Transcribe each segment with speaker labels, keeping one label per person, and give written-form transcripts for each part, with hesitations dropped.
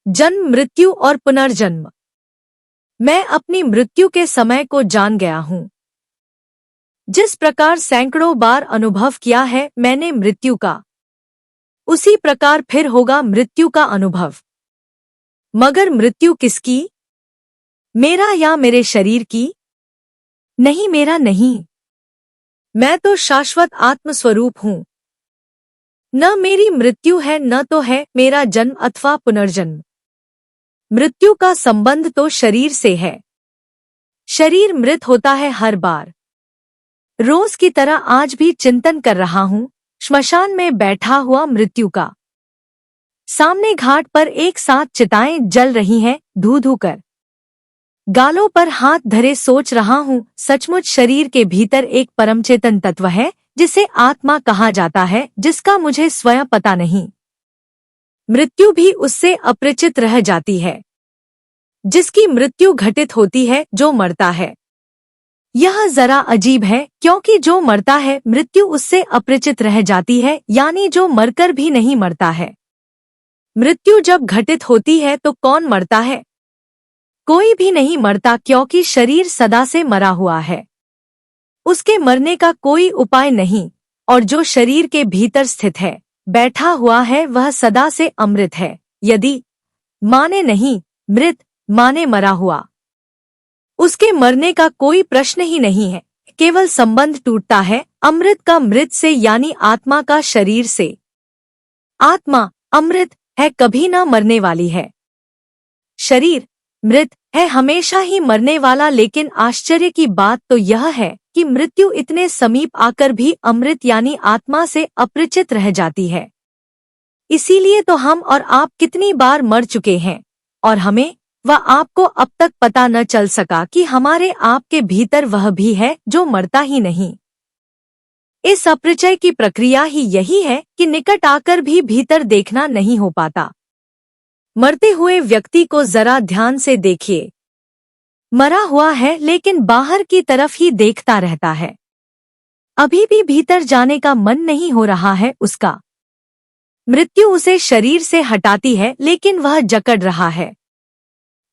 Speaker 1: जन्म, मृत्यु और पुनर्जन्म। मैं अपनी मृत्यु के समय को जान गया हूँ। जिस प्रकार सैकड़ों बार अनुभव किया है मैंने मृत्यु का, उसी प्रकार फिर होगा मृत्यु का अनुभव। मगर मृत्यु किसकी? मेरा या मेरे शरीर की? नहीं, मेरा नहीं। मैं तो शाश्वत आत्मस्वरूप हूँ। न मेरी मृत्यु है, न तो है मेरा जन्म अथवा पुनर्जन्म। मृत्यु का संबंध तो शरीर से है। शरीर मृत होता है हर बार। रोज की तरह आज भी चिंतन कर रहा हूँ श्मशान में बैठा हुआ मृत्यु का। सामने घाट पर एक साथ चिताएं जल रही हैं धू धू कर। गालों पर हाथ धरे सोच रहा हूँ सचमुच शरीर के भीतर एक परमचेतन तत्व है जिसे आत्मा कहा जाता है, जिसका मुझे स्वयं पता नहीं। मृत्यु भी उससे अपरिचित रह जाती है। जिसकी मृत्यु घटित होती है जो मरता है। यह जरा अजीब है क्योंकि जो मरता है मृत्यु उससे अपरिचित रह जाती है, यानी जो मरकर भी नहीं मरता है। मृत्यु जब घटित होती है तो कौन मरता है? कोई भी नहीं मरता, क्योंकि शरीर सदा से मरा हुआ है। उसके मरने का कोई उपाय नहीं, और जो शरीर के भीतर स्थित है, बैठा हुआ है, वह सदा से अमृत है। यदि माने नहीं मृत माने मरा हुआ, उसके मरने का कोई प्रश्न ही नहीं है। केवल संबंध टूटता है अमृत का मृत से, यानी आत्मा का शरीर से। आत्मा अमृत है, कभी न मरने वाली है। शरीर मृत है, हमेशा ही मरने वाला। लेकिन आश्चर्य की बात तो यह है कि मृत्यु इतने समीप आकर भी अमृत यानी आत्मा से अपरिचित रह जाती है। इसीलिए तो हम और आप कितनी बार मर चुके हैं, और हमें व आपको अब तक पता न चल सका कि हमारे आप के भीतर वह भी है जो मरता ही नहीं। इस अपरिचय की प्रक्रिया ही यही है कि निकट आकर भी भीतर देखना नहीं हो पाता। मरते हुए व्यक्ति को जरा ध्यान से देखिए। मरा हुआ है लेकिन बाहर की तरफ ही देखता रहता है। अभी भी भीतर जाने का मन नहीं हो रहा है उसका। मृत्यु उसे शरीर से हटाती है, लेकिन वह जकड़ रहा है,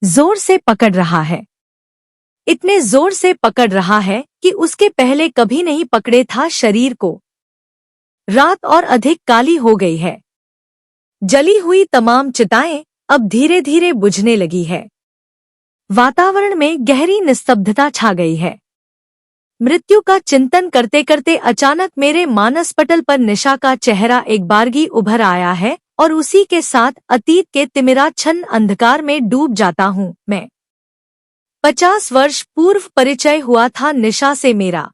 Speaker 1: जोर से पकड़ रहा है। इतने जोर से पकड़ रहा है कि उसके पहले कभी नहीं पकड़े था शरीर को। रात और अधिक काली हो गई है। जली हुई तमाम चिताएं अब धीरे धीरे बुझने लगी है। वातावरण में गहरी निस्तब्धता छा गई है। मृत्यु का चिंतन करते करते अचानक मेरे मानस पटल पर निशा का चेहरा एक बारगी उभर आया है, और उसी के साथ अतीत के तिमिराच्छन्न अंधकार में डूब जाता हूँ मैं। 50 वर्ष पूर्व परिचय हुआ था निशा से मेरा।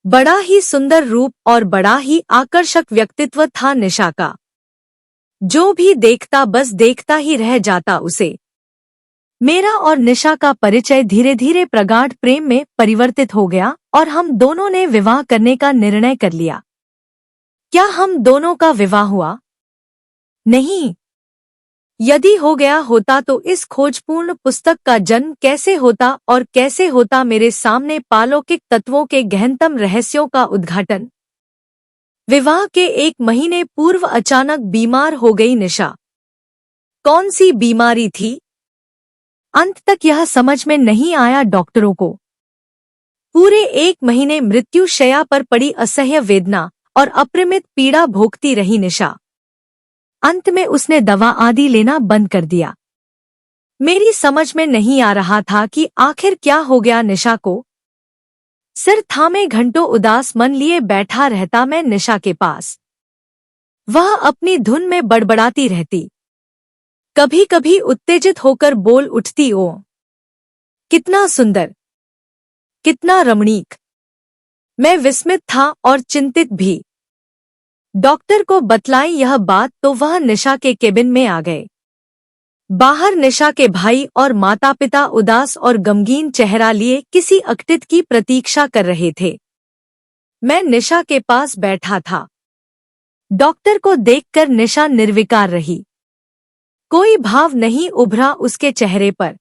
Speaker 1: बड़ा ही सुंदर रूप और बड़ा ही आकर्षक व्यक्तित्व था निशा का। जो भी देखता बस देखता ही रह जाता उसे। मेरा और निशा का परिचय धीरे धीरे प्रगाढ़ प्रेम में परिवर्तित हो गया, और हम दोनों ने विवाह करने का निर्णय कर लिया। क्या हम दोनों का विवाह हुआ? नहीं। यदि हो गया होता तो इस खोजपूर्ण पुस्तक का जन्म कैसे होता, और कैसे होता मेरे सामने पालौकिक तत्वों के गहनतम रहस्यों का उद्घाटन। विवाह के 1 महीने पूर्व अचानक बीमार हो गई निशा। कौन सी बीमारी थी? अंत तक यह समझ में नहीं आया डॉक्टरों को। पूरे 1 महीने मृत्यु शैया पर पड़ी असह्य वेदना और अपरिमित पीड़ा भोगती रही निशा। अंत में उसने दवा आदि लेना बंद कर दिया। मेरी समझ में नहीं आ रहा था कि आखिर क्या हो गया निशा को। सिर थामे घंटों उदास मन लिए बैठा रहता मैं निशा के पास। वह अपनी धुन में बड़बड़ाती रहती। कभी कभी उत्तेजित होकर बोल उठती, ओ कितना सुंदर, कितना रमणीक। मैं विस्मित था और चिंतित भी। डॉक्टर को बतलाई यह बात तो वह निशा के केबिन में आ गए। बाहर निशा के भाई और माता पिता उदास और गमगीन चेहरा लिए किसी अकटित की प्रतीक्षा कर रहे थे। मैं निशा के पास बैठा था। डॉक्टर को देखकर निशा निर्विकार रही। कोई भाव नहीं उभरा उसके चेहरे पर।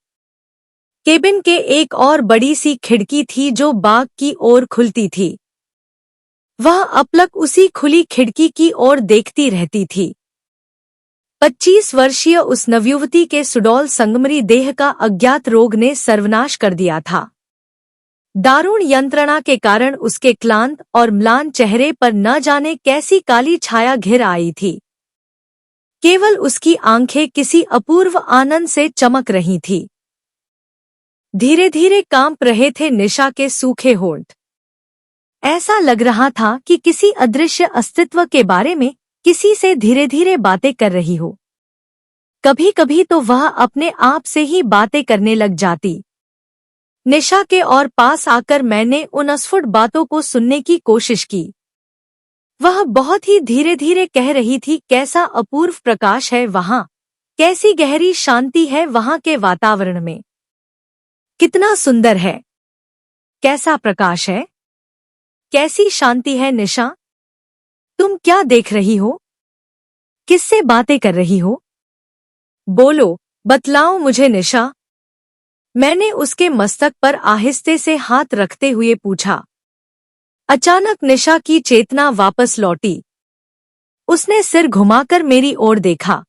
Speaker 1: केबिन के एक और बड़ी सी खिड़की थी जो बाग की ओर खुलती थी। वह अपलक उसी खुली खिड़की की ओर देखती रहती थी। 25 वर्षीय उस नवयुवती के सुडौल संगमरी देह का अज्ञात रोग ने सर्वनाश कर दिया था। दारुण यंत्रणा के कारण उसके क्लांत और म्लान चेहरे पर न जाने कैसी काली छाया घिर आई थी। केवल उसकी आंखें किसी अपूर्व आनंद से चमक रही थी। धीरे धीरे कांप रहे थे निशा के सूखे होंठ। ऐसा लग रहा था कि किसी अदृश्य अस्तित्व के बारे में किसी से धीरे धीरे बातें कर रही हो। कभी कभी तो वह अपने आप से ही बातें करने लग जाती। निशा के और पास आकर मैंने उन अस्फुट बातों को सुनने की कोशिश की। वह बहुत ही धीरे धीरे कह रही थी, कैसा अपूर्व प्रकाश है वहाँ, कैसी गहरी शांति है वहाँ के वातावरण में, कितना सुंदर है, कैसा प्रकाश है, कैसी शांति है। निशा, तुम क्या देख रही हो? किससे बातें कर रही हो? बोलो, बतलाओ मुझे निशा। मैंने उसके मस्तक पर आहिस्ते से हाथ रखते हुए पूछा। अचानक निशा की चेतना वापस लौटी। उसने सिर घुमाकर मेरी ओर देखा।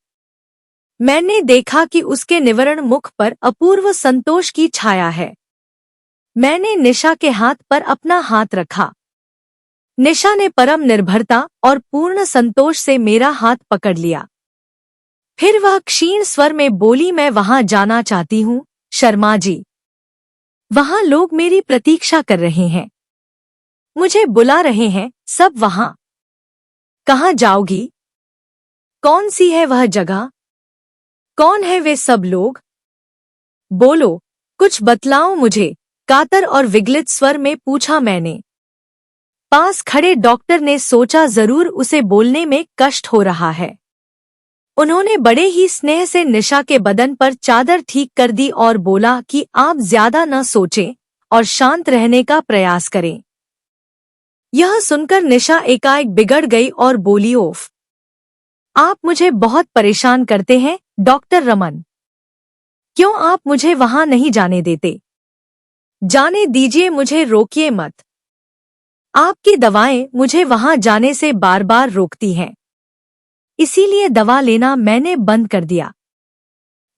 Speaker 1: मैंने देखा कि उसके निवर्ण मुख पर अपूर्व संतोष की छाया है। मैंने निशा के हाथ पर अपना हाथ रखा। निशा ने परम निर्भरता और पूर्ण संतोष से मेरा हाथ पकड़ लिया। फिर वह क्षीण स्वर में बोली, मैं वहां जाना चाहती हूँ शर्मा जी। वहां लोग मेरी प्रतीक्षा कर रहे हैं, मुझे बुला रहे हैं सब वहां। कहाँ जाओगी? कौन सी है वह जगह? कौन है वे सब लोग? बोलो, कुछ बतलाओ मुझे, कातर और विगलित स्वर में पूछा मैंने। पास खड़े डॉक्टर ने सोचा जरूर उसे बोलने में कष्ट हो रहा है। उन्होंने बड़े ही स्नेह से निशा के बदन पर चादर ठीक कर दी और बोला कि आप ज्यादा न सोचें और शांत रहने का प्रयास करें। यह सुनकर निशा एकाएक बिगड़ गई और बोली, ओफ, आप मुझे बहुत परेशान करते हैं डॉक्टर रमन। क्यों आप मुझे वहां नहीं जाने देते? जाने दीजिए मुझे, रोकिए मत। आपकी दवाएं मुझे वहां जाने से बार बार रोकती हैं, इसीलिए दवा लेना मैंने बंद कर दिया।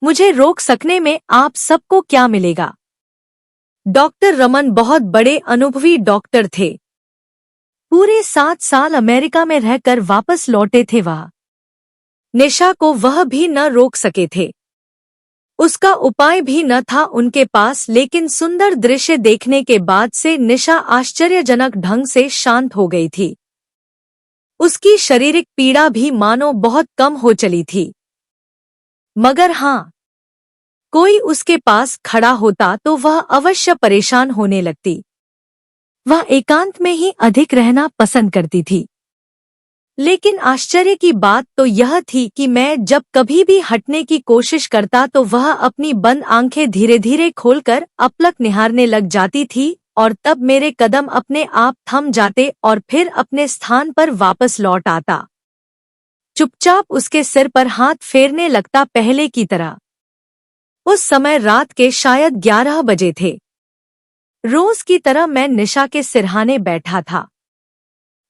Speaker 1: मुझे रोक सकने में आप सबको क्या मिलेगा? डॉक्टर रमन बहुत बड़े अनुभवी डॉक्टर थे। पूरे 7 साल अमेरिका में रहकर वापस लौटे थे वह। निशा को वह भी न रोक सके थे। उसका उपाय भी न था उनके पास, लेकिन सुंदर दृश्य देखने के बाद से निशा आश्चर्यजनक ढंग से शांत हो गई थी। उसकी शारीरिक पीड़ा भी मानो बहुत कम हो चली थी। मगर हाँ, कोई उसके पास खड़ा होता तो वह अवश्य परेशान होने लगती। वह एकांत में ही अधिक रहना पसंद करती थी। लेकिन आश्चर्य की बात तो यह थी कि मैं जब कभी भी हटने की कोशिश करता तो वह अपनी बंद आंखें धीरे धीरे खोलकर अपलक निहारने लग जाती थी, और तब मेरे कदम अपने आप थम जाते और फिर अपने स्थान पर वापस लौट आता। चुपचाप उसके सिर पर हाथ फेरने लगता पहले की तरह। उस समय रात के शायद 11 बजे थे। रोज की तरह मैं निशा के सिरहाने बैठा था।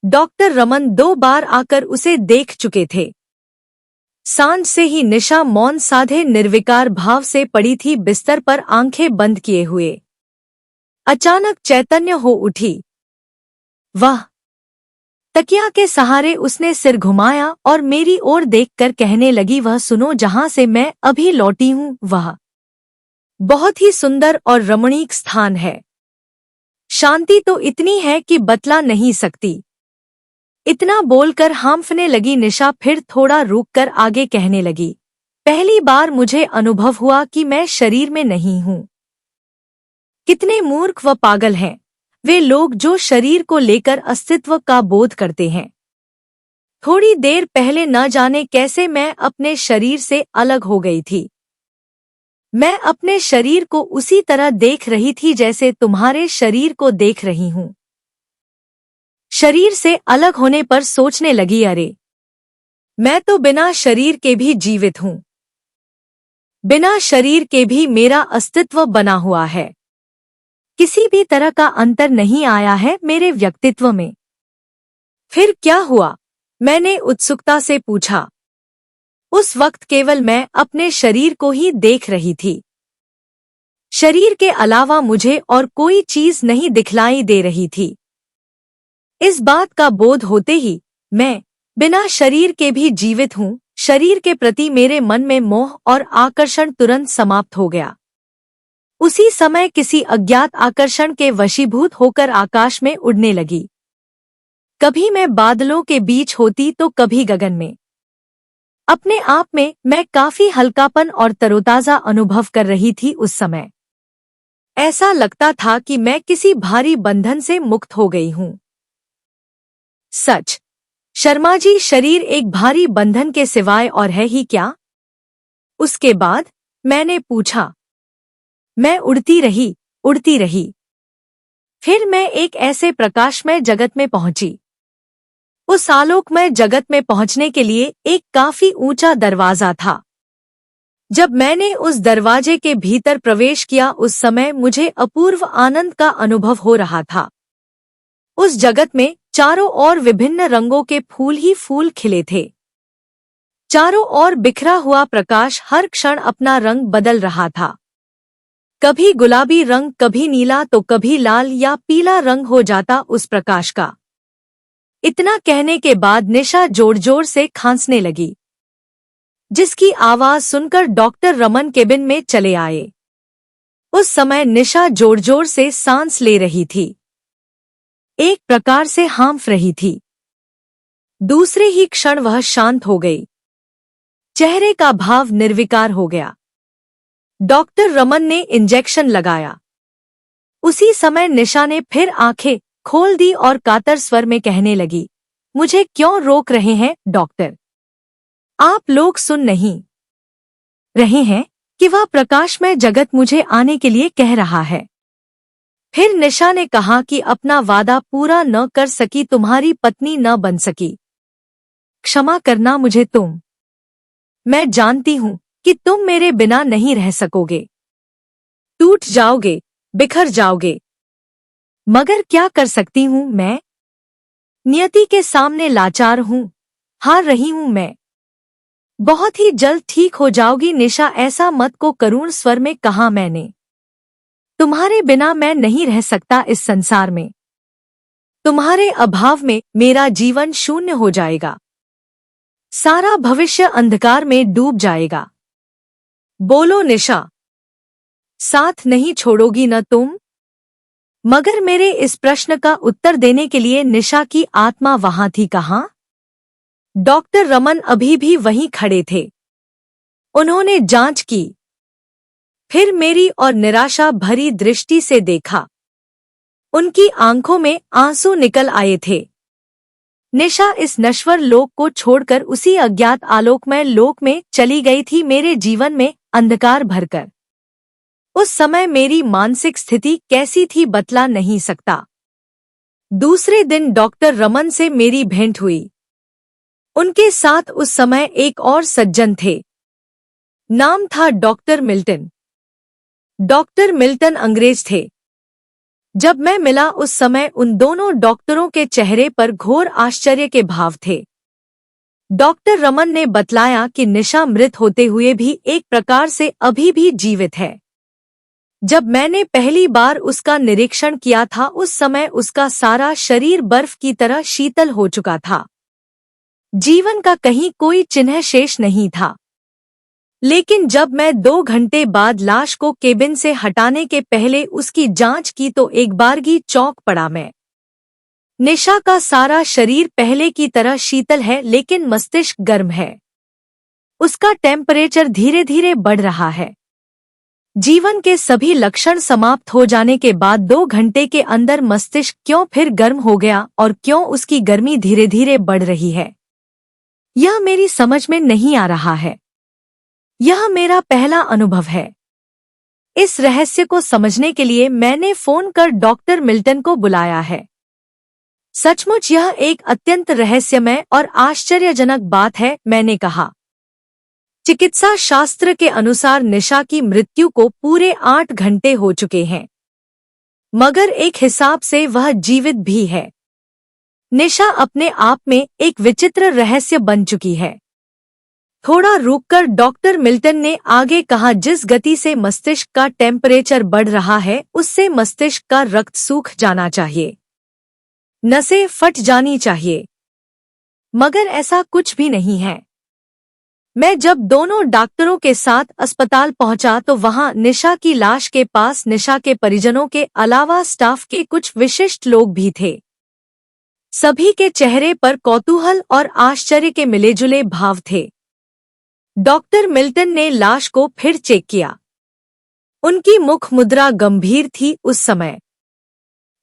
Speaker 1: डॉक्टर रमन 2 बार आकर उसे देख चुके थे। सांझ से ही निशा मौन साधे निर्विकार भाव से पड़ी थी बिस्तर पर आंखें बंद किए हुए। अचानक चैतन्य हो उठी वह। तकिया के सहारे उसने सिर घुमाया और मेरी ओर देखकर कहने लगी, वह सुनो जहां से मैं अभी लौटी हूं, वह बहुत ही सुंदर और रमणीक स्थान है। शांति तो इतनी है कि बतला नहीं सकती। इतना बोलकर हांफने लगी निशा, फिर थोड़ा रुककर आगे कहने लगी, पहली बार मुझे अनुभव हुआ कि मैं शरीर में नहीं हूं। कितने मूर्ख व पागल हैं वे लोग जो शरीर को लेकर अस्तित्व का बोध करते हैं। थोड़ी देर पहले न जाने कैसे मैं अपने शरीर से अलग हो गई थी। मैं अपने शरीर को उसी तरह देख रही थी जैसे तुम्हारे शरीर को देख रही हूं। शरीर से अलग होने पर सोचने लगी, अरे मैं तो बिना शरीर के भी जीवित हूं, बिना शरीर के भी मेरा अस्तित्व बना हुआ है। किसी भी तरह का अंतर नहीं आया है मेरे व्यक्तित्व में। फिर क्या हुआ? मैंने उत्सुकता से पूछा। उस वक्त केवल मैं अपने शरीर को ही देख रही थी। शरीर के अलावा मुझे और कोई चीज नहीं दिखलाई दे रही थी। इस बात का बोध होते ही मैं बिना शरीर के भी जीवित हूँ। शरीर के प्रति मेरे मन में मोह और आकर्षण तुरंत समाप्त हो गया। उसी समय किसी अज्ञात आकर्षण के वशीभूत होकर आकाश में उड़ने लगी। कभी मैं बादलों के बीच होती तो कभी गगन में। अपने आप में मैं काफी हल्कापन और तरोताजा अनुभव कर रही थी। उस समय ऐसा लगता था कि मैं किसी भारी बंधन से मुक्त हो गई हूँ। सच, शर्मा जी, शरीर एक भारी बंधन के सिवाय और है ही क्या? उसके बाद मैंने पूछा। मैं उड़ती रही। फिर मैं एक ऐसे प्रकाशमय जगत में पहुंची। उस आलोकमय जगत में पहुंचने के लिए एक काफी ऊंचा दरवाजा था। जब मैंने उस दरवाजे के भीतर प्रवेश किया उस समय मुझे अपूर्व आनंद का अनुभव हो रहा था। उस जगत में चारों ओर विभिन्न रंगों के फूल ही फूल खिले थे। चारों ओर बिखरा हुआ प्रकाश हर क्षण अपना रंग बदल रहा था। कभी गुलाबी रंग, कभी नीला, तो कभी लाल या पीला रंग हो जाता उस प्रकाश का। इतना कहने के बाद निशा जोर जोर से खांसने लगी, जिसकी आवाज सुनकर डॉक्टर रमन केबिन में चले आए। उस समय निशा जोर जोर से सांस ले रही थी, एक प्रकार से हांफ रही थी। दूसरे ही क्षण वह शांत हो गई। चेहरे का भाव निर्विकार हो गया। डॉक्टर रमन ने इंजेक्शन लगाया। उसी समय निशा ने फिर आंखें खोल दी और कातर स्वर में कहने लगी, मुझे क्यों रोक रहे हैं डॉक्टर? आप लोग सुन नहीं रहे हैं कि वह प्रकाशमय जगत मुझे आने के लिए कह रहा है। फिर निशा ने कहा कि अपना वादा पूरा न कर सकी तुम्हारी पत्नी न बन सकी। क्षमा करना मुझे तुम। मैं जानती हूं कि तुम मेरे बिना नहीं रह सकोगे। टूट जाओगे, बिखर जाओगे। मगर क्या कर सकती हूं मैं? नियति के सामने लाचार हूं, हार रही हूं मैं। बहुत ही जल्द ठीक हो जाओगी निशा, ऐसा मत को करुण स्वर में कहा मैंने। तुम्हारे बिना मैं नहीं रह सकता इस संसार में। तुम्हारे अभाव में मेरा जीवन शून्य हो जाएगा। सारा भविष्य अंधकार में डूब जाएगा। बोलो निशा, साथ नहीं छोड़ोगी न तुम? मगर मेरे इस प्रश्न का उत्तर देने के लिए निशा की आत्मा वहां थी कहाँ? डॉक्टर रमन अभी भी वहीं खड़े थे। उन्होंने जांच की, फिर मेरी और निराशा भरी दृष्टि से देखा। उनकी आंखों में आंसू निकल आए थे। निशा इस नश्वर लोक को छोड़कर उसी अज्ञात आलोकमय लोक में चली गई थी, मेरे जीवन में अंधकार भरकर। उस समय मेरी मानसिक स्थिति कैसी थी बतला नहीं सकता। दूसरे दिन डॉक्टर रमन से मेरी भेंट हुई। उनके साथ उस समय एक और सज्जन थे। नाम था डॉक्टर मिल्टन। डॉक्टर मिल्टन अंग्रेज थे। जब मैं मिला उस समय उन दोनों डॉक्टरों के चेहरे पर घोर आश्चर्य के भाव थे। डॉक्टर रमन ने बतलाया कि निशा मृत होते हुए भी एक प्रकार से अभी भी जीवित है। जब मैंने पहली बार उसका निरीक्षण किया था उस समय उसका सारा शरीर बर्फ की तरह शीतल हो चुका था। जीवन का कहीं कोई चिन्ह शेष नहीं था। लेकिन जब मैं 2 घंटे बाद लाश को केबिन से हटाने के पहले उसकी जांच की तो एक बारगी चौंक पड़ा मैं। निशा का सारा शरीर पहले की तरह शीतल है, लेकिन मस्तिष्क गर्म है। उसका टेम्परेचर धीरे धीरे बढ़ रहा है। जीवन के सभी लक्षण समाप्त हो जाने के बाद 2 घंटे के अंदर मस्तिष्क क्यों फिर गर्म हो गया और क्यों उसकी गर्मी धीरे धीरे बढ़ रही है, यह मेरी समझ में नहीं आ रहा है। यह मेरा पहला अनुभव है। इस रहस्य को समझने के लिए मैंने फोन कर डॉक्टर मिल्टन को बुलाया है। सचमुच यह एक अत्यंत रहस्यमय और आश्चर्यजनक बात है, मैंने कहा। चिकित्सा शास्त्र के अनुसार निशा की मृत्यु को पूरे 8 घंटे हो चुके हैं, मगर एक हिसाब से वह जीवित भी है। निशा अपने आप में एक विचित्र रहस्य बन चुकी है। थोड़ा रुककर डॉक्टर मिल्टन ने आगे कहा, जिस गति से मस्तिष्क का टेम्परेचर बढ़ रहा है उससे मस्तिष्क का रक्त सूख जाना चाहिए, नसें फट जानी चाहिए। मगर ऐसा कुछ भी नहीं है। मैं जब दोनों डॉक्टरों के साथ अस्पताल पहुंचा तो वहां निशा की लाश के पास निशा के परिजनों के अलावा स्टाफ के कुछ विशिष्ट लोग भी थे। सभी के चेहरे पर कौतूहल और आश्चर्य के मिलेजुले भाव थे। डॉक्टर मिल्टन ने लाश को फिर चेक किया। उनकी मुख मुद्रा गंभीर थी। उस समय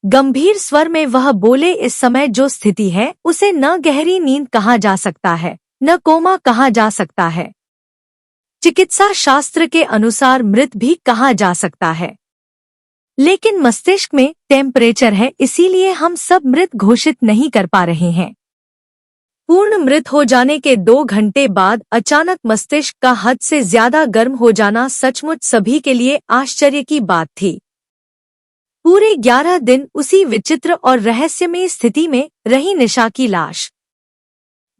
Speaker 1: गंभीर स्वर में वह बोले, इस समय जो स्थिति है उसे न गहरी नींद कहा जा सकता है, न कोमा कहा जा सकता है, चिकित्सा शास्त्र के अनुसार मृत भी कहा जा सकता है। लेकिन मस्तिष्क में टेम्परेचर है, इसीलिए हम सब मृत घोषित नहीं कर पा रहे हैं। पूर्ण मृत हो जाने के 2 घंटे बाद अचानक मस्तिष्क का हद से ज्यादा गर्म हो जाना सचमुच सभी के लिए आश्चर्य की बात थी। पूरे 11 दिन उसी विचित्र और रहस्यमयी स्थिति में रही निशा की लाश।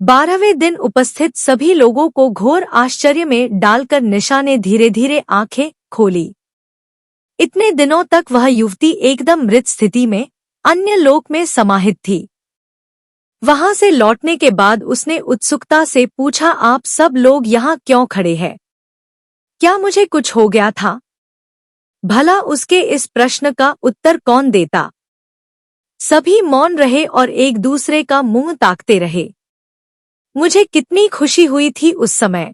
Speaker 1: 12वें दिन उपस्थित सभी लोगों को घोर आश्चर्य में डालकर निशा ने धीरे धीरे आंखें खोली। इतने दिनों तक वह युवती एकदम मृत स्थिति में अन्य लोक में समाहित थी। वहां से लौटने के बाद उसने उत्सुकता से पूछा, आप सब लोग यहाँ क्यों खड़े हैं? क्या मुझे कुछ हो गया था? भला उसके इस प्रश्न का उत्तर कौन देता? सभी मौन रहे और एक दूसरे का मुंह ताकते रहे। मुझे कितनी खुशी हुई थी उस समय,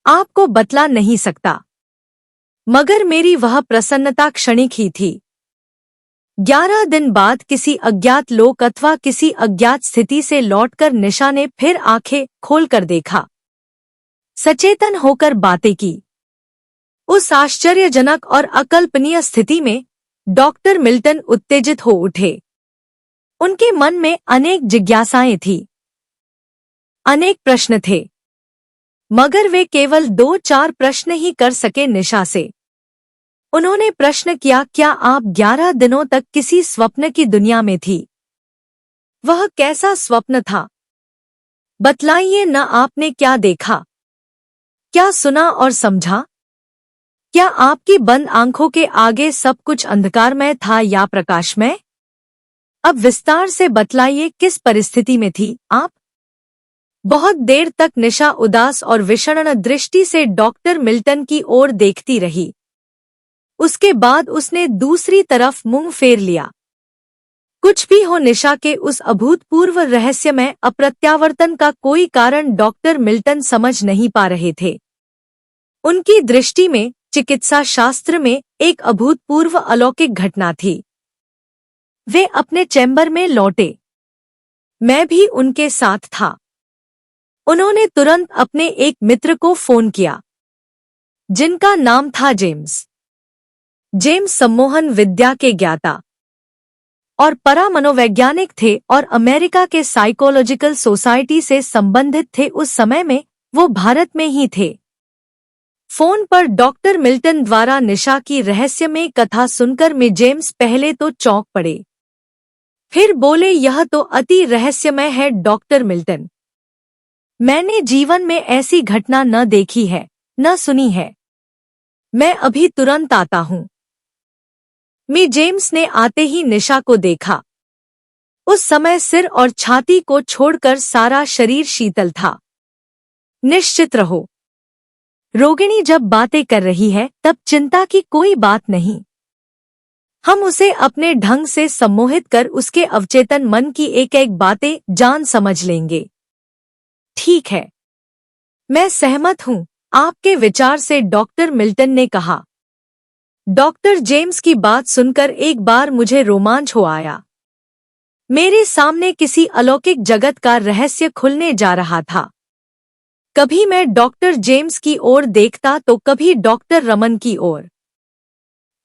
Speaker 1: आपको बतला नहीं सकता। मगर मेरी वह प्रसन्नता क्षणिक ही थी। 11 दिन बाद किसी अज्ञात लोक अथवा किसी अज्ञात स्थिति से लौटकर निशा ने फिर आंखें खोलकर देखा, सचेतन होकर बातें की। उस आश्चर्यजनक और अकल्पनीय स्थिति में डॉक्टर मिल्टन उत्तेजित हो उठे। उनके मन में अनेक जिज्ञासाएं थी, अनेक प्रश्न थे, मगर वे केवल 2-4 प्रश्न ही कर सके निशा से। उन्होंने प्रश्न किया, क्या आप 11 दिनों तक किसी स्वप्न की दुनिया में थी? वह कैसा स्वप्न था? बतलाइए न, आपने क्या देखा, क्या सुना और समझा? क्या आपकी बंद आंखों के आगे सब कुछ अंधकारमय था या प्रकाशमय? अब विस्तार से बतलाइए, किस परिस्थिति में थी आप? बहुत देर तक निशा उदास और विषण्ण दृष्टि से डॉक्टर मिल्टन की ओर देखती रही। उसके बाद उसने दूसरी तरफ मुंह फेर लिया। कुछ भी हो, निशा के उस अभूतपूर्व रहस्यमय अप्रत्यावर्तन का कोई कारण डॉक्टर मिल्टन समझ नहीं पा रहे थे। उनकी दृष्टि में चिकित्सा शास्त्र में एक अभूतपूर्व अलौकिक घटना थी। वे अपने चैम्बर में लौटे। मैं भी उनके साथ था। उन्होंने तुरंत अपने एक मित्र को फोन किया, जिनका नाम था जेम्स। जेम्स सम्मोहन विद्या के ज्ञाता और परामनोवैज्ञानिक थे और अमेरिका के साइकोलॉजिकल सोसाइटी से संबंधित थे। उस समय में वो भारत में ही थे। फोन पर डॉक्टर मिल्टन द्वारा निशा की रहस्यमय कथा सुनकर मैं जेम्स पहले तो चौंक पड़े, फिर बोले, यह तो अति रहस्यमय है डॉक्टर मिल्टन। मैंने जीवन में ऐसी घटना न देखी है, न सुनी है। मैं अभी तुरंत आता हूँ। मी जेम्स ने आते ही निशा को देखा। उस समय सिर और छाती को छोड़कर सारा शरीर शीतल था। निश्चित रहो, रोगिणी जब बातें कर रही है तब चिंता की कोई बात नहीं। हम उसे अपने ढंग से सम्मोहित कर उसके अवचेतन मन की एक एक बातें जान समझ लेंगे। ठीक है, मैं सहमत हूँ आपके विचार से, डॉक्टर मिल्टन ने कहा। डॉक्टर जेम्स की बात सुनकर एक बार मुझे रोमांच हो आया। मेरे सामने किसी अलौकिक जगत का रहस्य खुलने जा रहा था। कभी मैं डॉक्टर जेम्स की ओर देखता तो कभी डॉक्टर रमन की ओर।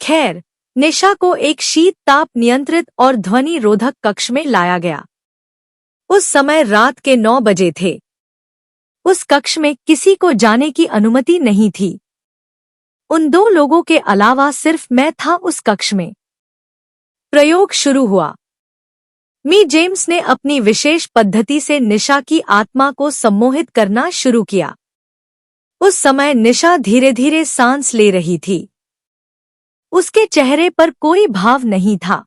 Speaker 1: खैर, निशा को एक शीत ताप नियंत्रित और ध्वनि रोधक कक्ष में लाया गया। उस समय रात के 9 बजे थे। उस कक्ष में किसी को जाने की अनुमति नहीं थी। उन 2 लोगों के अलावा सिर्फ मैं था उस कक्ष में। प्रयोग शुरू हुआ। मी जेम्स ने अपनी विशेष पद्धति से निशा की आत्मा को सम्मोहित करना शुरू किया। उस समय निशा धीरे धीरे सांस ले रही थी। उसके चेहरे पर कोई भाव नहीं था।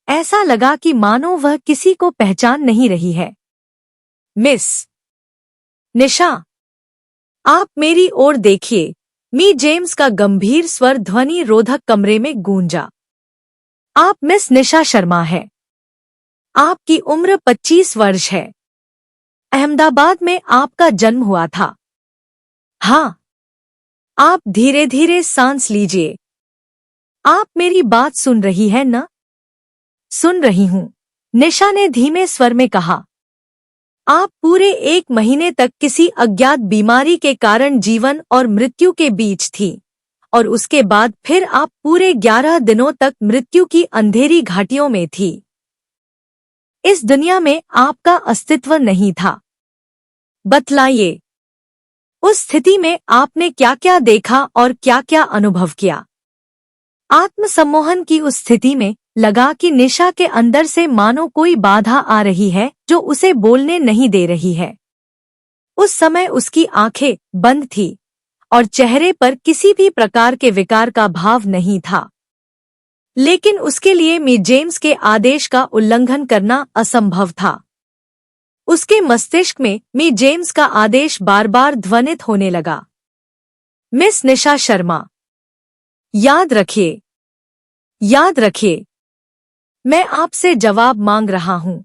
Speaker 1: ऐसा लगा कि मानो वह किसी को पहचान नहीं रही है। मिस निशा, आप मेरी ओर देखिए। मी जेम्स का गंभीर स्वर ध्वनि रोधक कमरे में गूंजा। आप मिस निशा शर्मा है। आपकी उम्र 25 वर्ष है। अहमदाबाद में आपका जन्म हुआ था। हाँ। आप धीरे धीरे सांस लीजिए। आप मेरी बात सुन रही है न? सुन रही हूँ, निशा ने धीमे स्वर में कहा। आप पूरे 1 महीने तक किसी अज्ञात बीमारी के कारण जीवन और मृत्यु के बीच थी, और उसके बाद फिर आप पूरे 11 दिनों तक मृत्यु की अंधेरी घाटियों में थी। इस दुनिया में आपका अस्तित्व नहीं था। बतलाइए, उस स्थिति में आपने क्या क्या देखा और क्या क्या अनुभव किया? आत्मसम्मोहन की उस स्थिति में लगा कि निशा के अंदर से मानो कोई बाधा आ रही है जो उसे बोलने नहीं दे रही है। उस समय उसकी आंखें बंद थी और चेहरे पर किसी भी प्रकार के विकार का भाव नहीं था। लेकिन उसके लिए मी जेम्स के आदेश का उल्लंघन करना असंभव था। उसके मस्तिष्क में मी जेम्स का आदेश बार बार ध्वनित होने लगा। मिस निशा शर्मा, याद रखिए, याद रखिए, मैं आपसे जवाब मांग रहा हूं।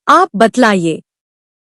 Speaker 1: आप बतलाइए,